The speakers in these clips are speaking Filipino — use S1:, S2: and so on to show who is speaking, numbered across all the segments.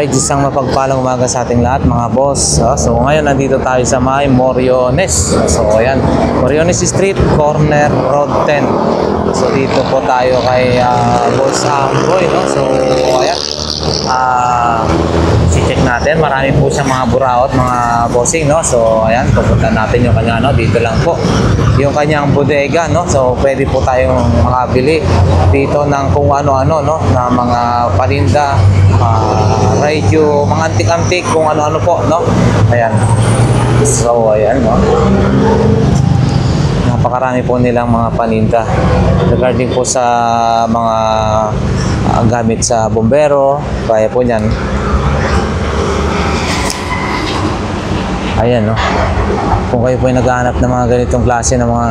S1: Alright, isang mapagpalang umaga sa ating lahat mga boss. So ngayon nandito tayo sa may Moriones. So ayan, Moriones Street, corner road 10. So dito po tayo kay Boss Amboy, no? So ayan, si-check natin. Marami po siyang mga buraot, mga bossing, no? So ayan, pupunta natin yung kanya, no? Dito lang po yung kanyang bodega, no? So pwede po tayong makabili dito ng kung ano-ano, no? Na mga paninda, radio, mga antik-antik, kung ano-ano po, no? Ayan. So, ayan, no? Napakarami po nilang mga paninda regarding po sa mga gamit sa bombero, kaya po niyan. Ayan, no? Kung kayo po ay naghahanap ng mga ganitong klase ng mga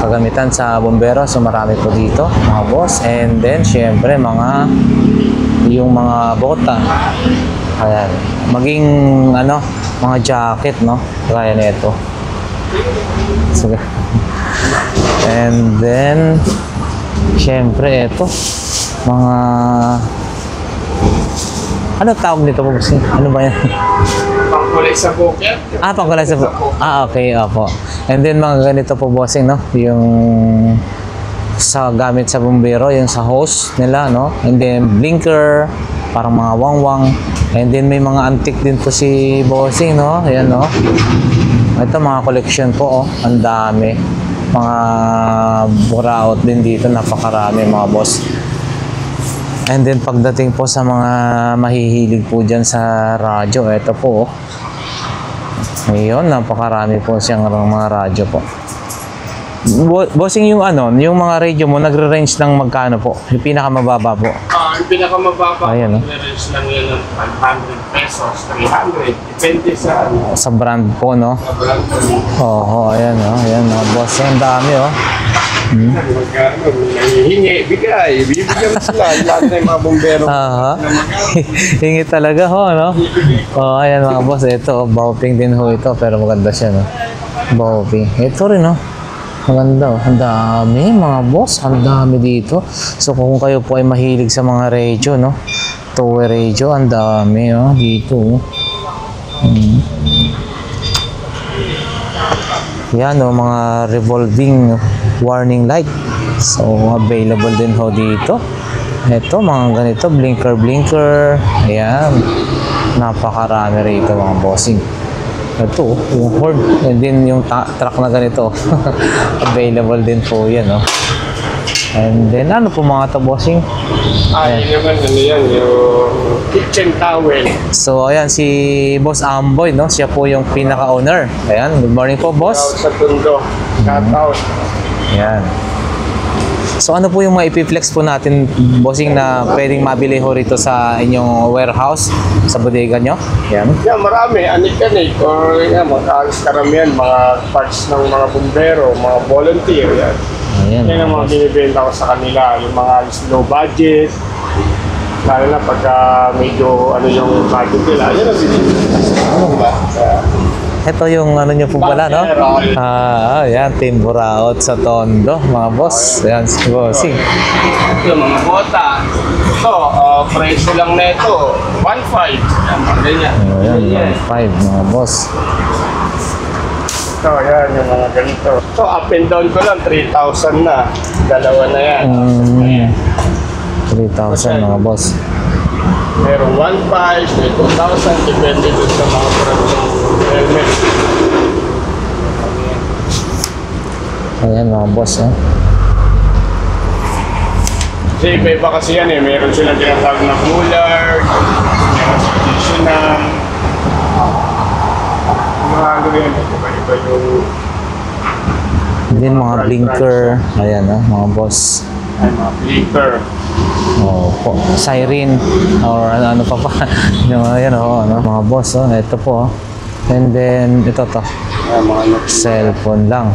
S1: kagamitan sa bombero, so marami po dito, mga boss. And then, syempre, yung mga bota, ayan, maging ano, mga jacket, no, kaya nito. So, and then syempre ito, mga ano tawag nito po? Ano ba yan?
S2: Pangkulay sa buket.
S1: Pangkulay sa buket. Okay, opo. And then mga ganito po, bossing, no, yung sa gamit sa bumbero, yung sa hose nila, no? And then blinker, parang mga wangwang. And then may mga antique din po si bossing, no? Ayan, no? Ito mga collection po, oh. Ang dami. Mga buraot din dito, napakarami mga boss. And then pagdating po sa mga mahihilig po dyan sa radyo, ito po, oh. Ngayon, napakarami po siyang mga radyo po. Bossing, yung ano, yung mga radio mo nagre-range ng magkano po? Yung pinakamababa po?
S2: Yung pinakamababa,
S1: ayan, no?
S2: nagre-range lang yan ng 500 pesos, 300. Depende sa
S1: brand po, no?
S2: Sa brand po.
S1: Oo, ayan, no? Ayan, no? Bossing, ang dami, oh.
S2: Magkano, hingi, bigay. Bibigyan mo sila. Lahat na yung mga bombero.
S1: Hingi talaga, ho, no? Oh, ayan mga boss, ito, Baoping din ho ito, pero maganda siya, no? Baoping. Ito rin, no? Maganda, oh. Ang dami, mga boss. Ang dami dito. So, kung kayo po ay mahilig sa mga radio, no? Tower radio, ang dami, oh. Dito, oh. Yan, oh, mga revolving warning light. So, available din ho dito. Ito, mga ganito, blinker. Ayan. Napakarami rito, mga bossing. Ito, yung Horde. And then yung truck na ganito. Available din po yan, no? And then, ano po mga bossing?
S2: Yun naman, ano yan, yung kitchen towel.
S1: So, ayan, si Boss Amboy, no? Siya po yung pinaka-owner. Ayan, good morning po, boss.
S2: Sa Tondo. Shout-out.
S1: Ayan. So ano po yung mga ipiflex po natin, bossing, na pwedeng mabili ho rito sa inyong warehouse, sa bodega nyo? Yan.
S2: Yan, marami. Anik-anik. Or yan, karamihan, mga parts ng mga bumbero, mga volunteer. Yan.
S1: Ayan.
S2: Yan ang mga binibenta ko sa kanila. Yung mga low budget. Lalo na pagka medyo ano yung budget nila. Yan ang binibenta.
S1: Ito yung ano nyo po pala, no? Yan, Team Buraot sa Tondo, mga boss. Yan, si bossing.
S2: Ito, mga bota. Ito, presyo lang na ito. 1.5. Yan, mga ganyan.
S1: Ayan, 1.5, mga boss.
S2: Ito, yan, yung mga ganito. Ito, up and down ko lang, 3,000 na. Dalawa na yan.
S1: 3,000, mga boss.
S2: Meron 1.5, may 2,000, depende dun sa mga brand ng helmet.
S1: Ayan, mga boss, eh.
S2: Kasi iba-iba kasi yan eh. Meron silang tinatawag na cooler, meron traditional. Mga ano yan eh, iba-iba yung...
S1: Din mga blinker. Ayan, mga boss.
S2: Ay, mga blinker.
S1: Po, siren or ano pa yung ayan, ano, mga boss, oh, ito po, and then ito to, cellphone lang.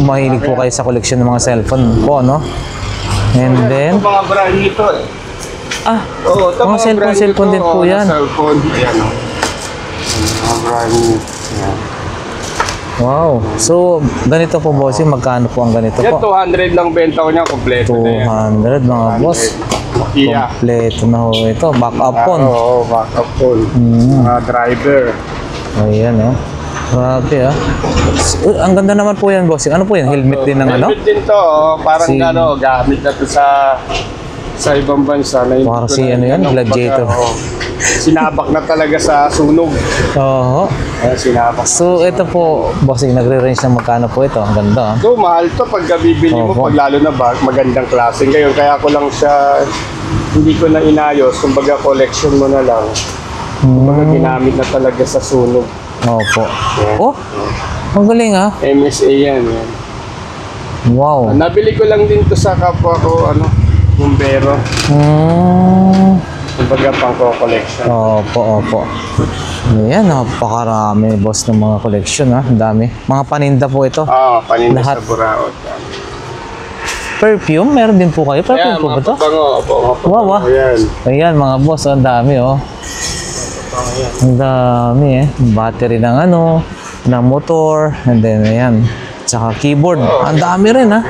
S1: Mahilig po kayo sa collection ng mga cellphone po, no? And then
S2: ito mga brand nito eh. Oo, ito
S1: mga cellphone din po yan.
S2: Cellphone, ayan o. Mga brand nito.
S1: Wow. So, ganito po, bossing, magkano po ang ganito
S2: Yan,
S1: po?
S2: 200 lang benta ko niya, kompleto na yan.
S1: 200, mga boss.
S2: Nokia.
S1: Kompleto na ho ito. Backup phone.
S2: Oo, backup phone. Mga driver.
S1: Ayan, oh. Grabe, ah. Ang ganda naman po yan, bossing. Ano po yan? Helmet din ng ano?
S2: Helmet din to, parang
S1: Si-
S2: gamit na to sa ibang bansa. Na hindi
S1: Parang
S2: ko
S1: si
S2: na-
S1: ano yan, gladiator.
S2: Sinabak na talaga sa sunog.
S1: Oo.
S2: Sinabak.
S1: So, ito po, bossing, nagre-range ng magkano po ito. Ang ganda, ah.
S2: So, mahal to pag bibili mo,
S1: Opo.
S2: pag lalo na magandang klase. Ngayon, kaya ko lang siya, hindi ko na inayos. Kumbaga, collection mo na lang. Kumbaga, ginamit na talaga sa sunog.
S1: Opo. Oh, ang galing, ah.
S2: MSA yan.
S1: Wow.
S2: Nabili ko lang din to sa kapwa ko, bumbero. Kumbaga, pang-collection.
S1: Opo. Ayan, napakarami, boss, ng mga collection, ha. Ang dami. Mga paninda po ito.
S2: Paninda
S1: Lahat.
S2: sa Buraot.
S1: Perfume, meron din po kayo. Perfume
S2: Ayan,
S1: po ba
S2: mga
S1: ito?
S2: pabango. Mga pabango.
S1: Wow, ah.
S2: Ayan.
S1: Ayan, mga boss, ang dami, oh. Ang dami, eh. Battery ng ng motor, and then, ayan. Tsaka keyboard. Ang dami rin, ha.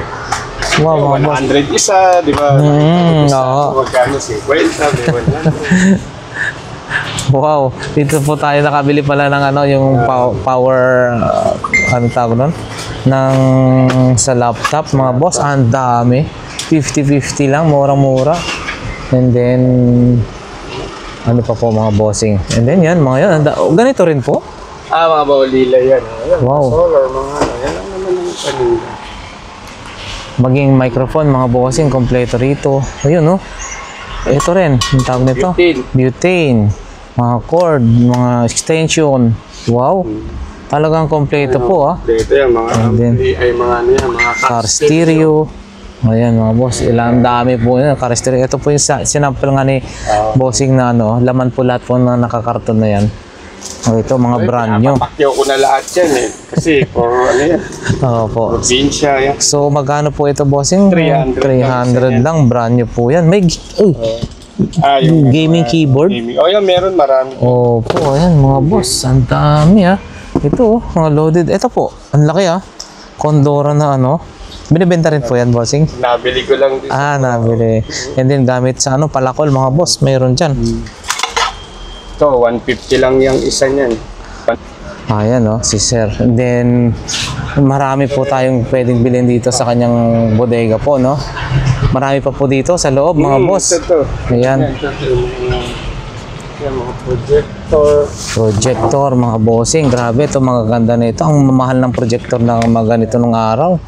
S1: Wow, mga boss.
S2: 100 isa, di ba?
S1: Oo.
S2: Magkano 50, di ba?
S1: Wow, dito po tayo nakabili pala ng yung power, ano tawag nun? Sa laptop, mga boss. Ang dami. 50-50 lang, mura-mura. And then, ano pa po mga bossing. And then yan, mga yan. Ganito rin po.
S2: Mga baulila yan. Ayan,
S1: Wow.
S2: solar, yan lang naman ang paninda.
S1: Maging microphone, mga bossing, kompleto rito. Ayun, no? Ito rin, yung tawag nito. Butane. Mga cord, mga extension. Wow. Talagang kompleto po, ah.
S2: Ito yan, mga
S1: And then,
S2: mga
S1: car stereo. Ayan, mga boss. Ilang dami po yun. Car stereo. Ito po yung sinample nga ni bossing na laman po lahat po na nakakarton na yan. Ito, mga brand new.
S2: Papakyaw ko na lahat yan eh. Kasi for yan.
S1: Opo.
S2: Probinsya yan.
S1: So, magkano po ito, bossing?
S2: 300
S1: 300 lang. Brand new po yan. May
S2: Yung
S1: gaming keyboard.
S2: yan, meron marami.
S1: Opo, ayan, mga boss. Ang dami, ah. Ito, mga loaded. Ito po, ang laki, ah. Condora na Binibenta rin po yan, bossing?
S2: Nabili ko lang din.
S1: Nabili. And then, gamit sa palakol, mga boss. Mayroon dyan.
S2: Ito, 150 lang yung isa niyan.
S1: Ayan, si Sir. And then, marami po tayong pwedeng bilhin dito sa kanyang bodega po, no? Marami pa po dito sa loob, mga boss.
S2: Ito.
S1: Ayan.
S2: Yan, mga projector.
S1: Projector, mga bossing. Grabe, ito mga ganda na ito. Ang mamahal ng projector na mga ganito nung araw.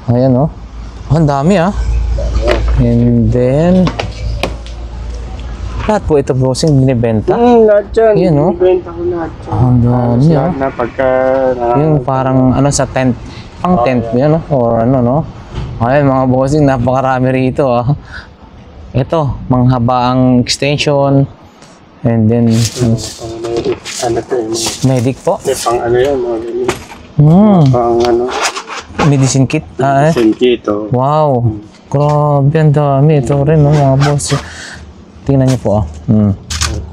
S1: Ayan, ang dami, ah. And then, lahat po ito, bossing, binibenta.
S2: Lahat yan.
S1: Yan,
S2: Benta ko lahat yan.
S1: Ang dami, ah.
S2: Lahat na pagka...
S1: Yung parang sa tent, pang tent yan, or no? Ayan, mga bossing, napakarami rito, ah. Ito, manghabaang extension, and then medic po.
S2: Pang yan, mga ganyan. Pang
S1: Medicine kit.
S2: Sinkito.
S1: Wow, grabe, ang dami. Ito rin, mga boss. Tingnan niyo po,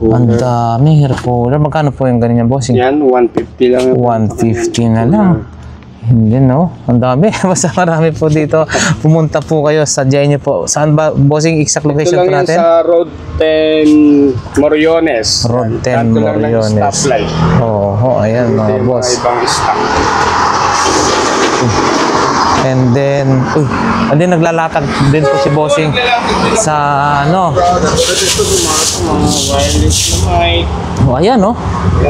S1: ang dami, hair cooler. Magkano po yung ganyan, bossing?
S2: Yan, 150 lang.
S1: 150 na lang. Hindi, ang dami. Basta marami po dito. Pumunta po kayo, sadyain niyo po. Saan ba, bossing, exact location po
S2: Ito lang yan
S1: natin?
S2: sa Road 10 Moriones.
S1: Road 10 Moriones.
S2: Stoplight.
S1: Oo, ayan, mga boss.
S2: Ibang stop.
S1: And then, naglalatag din po si bossing sa
S2: Ito, mga wireless na mic.
S1: Ayan,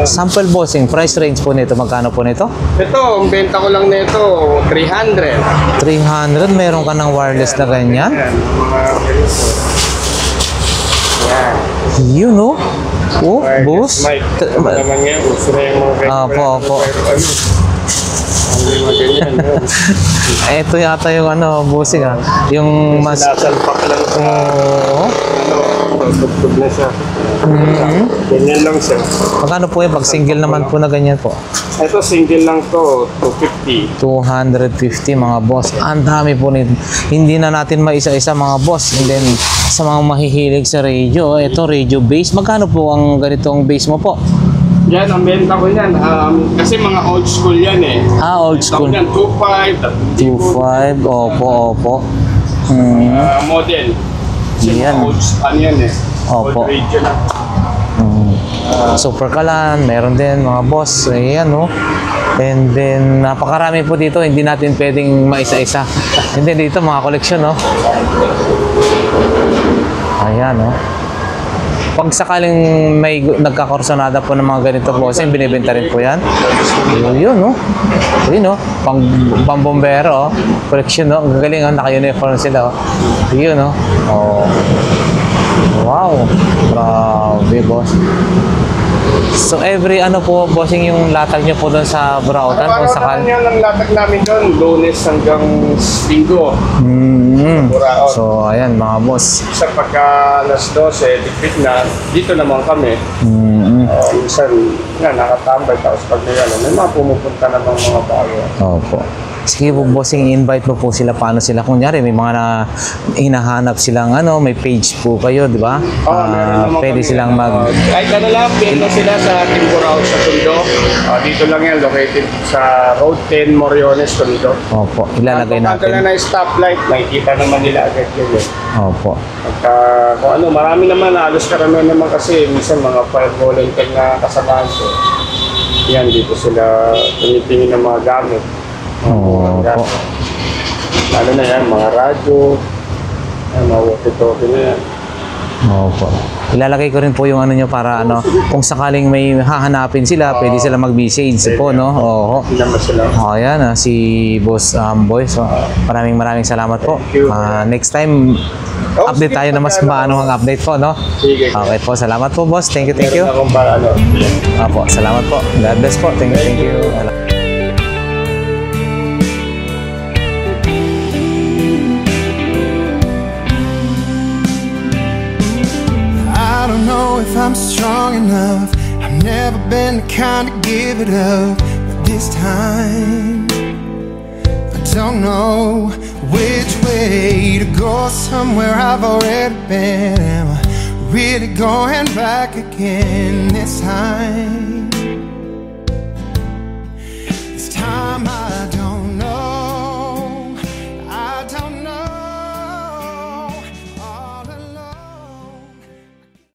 S1: sample bossing. Price range po nito. Magkano po nito?
S2: Ito, ang benta ko lang nito, 300.
S1: 300. Meron ka ng wireless na ganyan.
S2: Yan, mga ganito. Yan.
S1: Yun,
S2: Wireless
S1: boss.
S2: mic. Ito naman ngayon, uso na yung mga ganito.
S1: Opo.
S2: Ang mga ganyan.
S1: Ito yata yung bossing, yung mas...
S2: Sinasalpak lang sa tugtog na siya. Ganyan lang siya.
S1: Magkano po pag single naman po na ganyan po?
S2: Ito single lang to, 250.
S1: 250, mga boss. Ang dami po nito. Hindi na natin maisa-isa, mga boss. And then, sa mga mahihilig sa radio, ito radio base. Magkano po ang ganitong base mo po?
S2: Yan, ang benta ko yan. Kasi mga old school yan eh.
S1: Old school.
S2: Yan, 2.5.
S1: 2.5, opo.
S2: Model.
S1: Yan.
S2: Ano yan eh?
S1: Opo.
S2: Old radio na.
S1: Super Kalan, meron din mga boss. Ayan, no? And then, napakarami po dito. Hindi natin pwedeng maisa-isa. Hindi dito, mga koleksyon, no? Ayan, no? Pag sakaling may nagkakarsonada po ng mga ganito po, kasi binibenta rin po yan. Yun, no? Yun, no? Pambombero, oh. Koleksyon, no? Ang gagaling, oh. Naka-uniform sila, oh. Yun, no? Oh. Wow. Grabe, boss. So, every ano po, bossing yung latag nyo po doon sa Burautan? Kung sakal...
S2: Yan ang latag namin doon, Lunes hanggang Linggo. Burao.
S1: So, ayan, mga boss.
S2: Sa pagka alas 12, dikit na, dito naman kami. Minsan, nga, nakatambay. Tapos pag may mga pumupunta naman mga bago.
S1: Opo. Sige po, bossing, invite mo po sila. Paano sila? Kung nyari, may mga na hinahanap silang ano, may page po kayo, di ba?
S2: Meron naman
S1: Pwede
S2: kami,
S1: silang mag...
S2: kahit ano lang, pin mo sila sa Timburao sa Tondo. Dito lang yan, located sa Road 10, Moriones, Tondo.
S1: Opo, ilalagay
S2: Kung
S1: natin.
S2: na stoplight, makikita naman nila agad yun.
S1: Opo.
S2: At kung ano, marami naman, halos karamihan naman kasi, minsan mga volunteer na kasamahan ko. Yan, dito sila tumitingin ng mga gamit.
S1: Opo.
S2: Lalo na yan, mga radyo, mga walkie-talkie na yan.
S1: Opo. Ilalagay ko rin po yung ano nyo para ano, kung sakaling may hahanapin sila, pwede sila mag-message po, no? Oo.
S2: Hindi naman sila.
S1: Ayan, si Boss Boy. So, maraming salamat po. Next time, update tayo na mas maano ang update po, no?
S2: Sige.
S1: Okay po, salamat po, boss. Thank you.
S2: Meron akong para ano.
S1: Opo, salamat po. God bless po. Thank you.
S3: I don't know if I'm strong enough. I've never been the kind to give it up, but this time I don't know which way to go. Somewhere I've already been. Am I really going back again this time?